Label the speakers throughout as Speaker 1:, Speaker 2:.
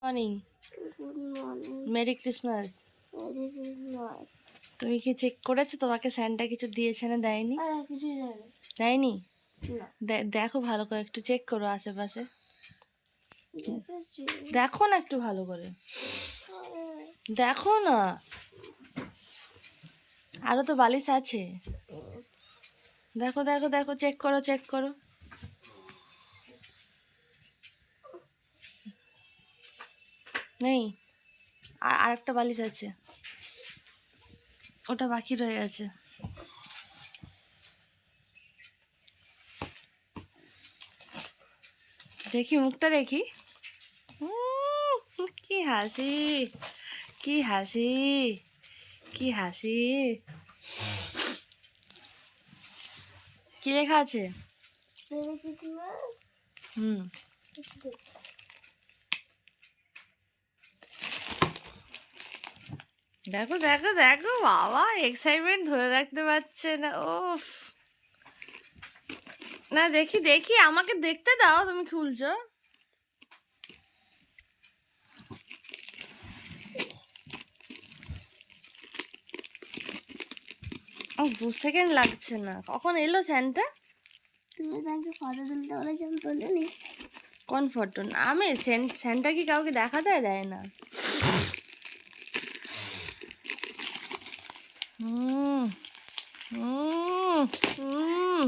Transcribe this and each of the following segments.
Speaker 1: Morning.
Speaker 2: Good morning.
Speaker 1: Merry Christmas.
Speaker 2: Merry Christmas.
Speaker 1: তুমি কি check করেছো তোমাকে স্যান্টা কিছু দিয়েছে না দেয়নি?
Speaker 2: কিছুই জানি
Speaker 1: দেয়নি?
Speaker 2: না।
Speaker 1: দেখো ভালো করে, একটু চেক করো আশেপাশে,
Speaker 2: দেখেছি।
Speaker 1: দেখো না একটু ভালো করে, দেখো না, আরো তো বালিশ আছে। দেখো দেখো দেখো, চেক করো চেক করো। নেই, আর একটা বালিশ আছে, ওটা বাকি রয়ে আছে। দেখি মুখটা দেখি। কি হাসি, কি হাসি, কি হাসি। কি লেখা আছে?
Speaker 2: Merry Christmas.
Speaker 1: হুম, দেখো দেখো দেখো, বাবা এক্সাইটমেন্ট ধরে রাখতে পারছে না। ও না, দেখি দেখি, আমাকে দেখতে দাও, তুমি খুলছো। ও 2 সেকেন্ড লাগছে না। কখন এলো স্যান্টা?
Speaker 2: তুমি তাকে ফটো তুলতে বলেছেন, তোলেনি?
Speaker 1: কোন ফটো? আমি স্যান্টা কি কাউকে দেখা দেয় না। হুম হুম হুম।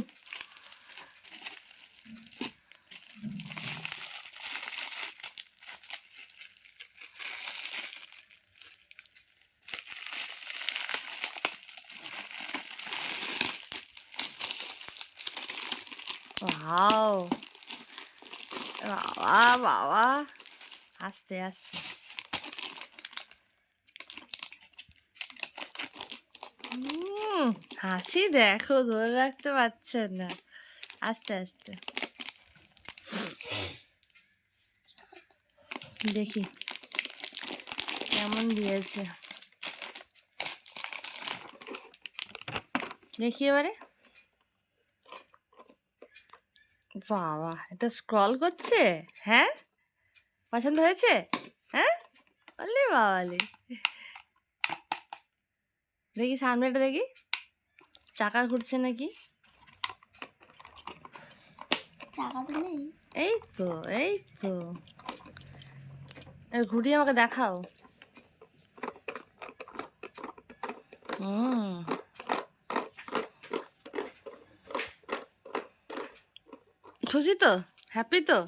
Speaker 1: ওয়াও, বাবা বাবা, আস্তে আস্তে। হাসি দেখো, ধরে রাখতে পারছেন না। আস্তে আস্তে দেখি কেমন দিয়েছে, দেখি এবারে। বাবা, এটা স্ক্রল করছে। হ্যাঁ, পছন্দ হয়েছে? হ্যাঁ, বললে বাবালি। দেখি সামনেটা দেখি, চাকা ঘুরছে নাকি?
Speaker 2: টাকা তো নেই।
Speaker 1: এই তো, এই তো, ঘুরিয়ে আমাকে দেখাও। হুম, খুশি তো? হ্যাপি তো?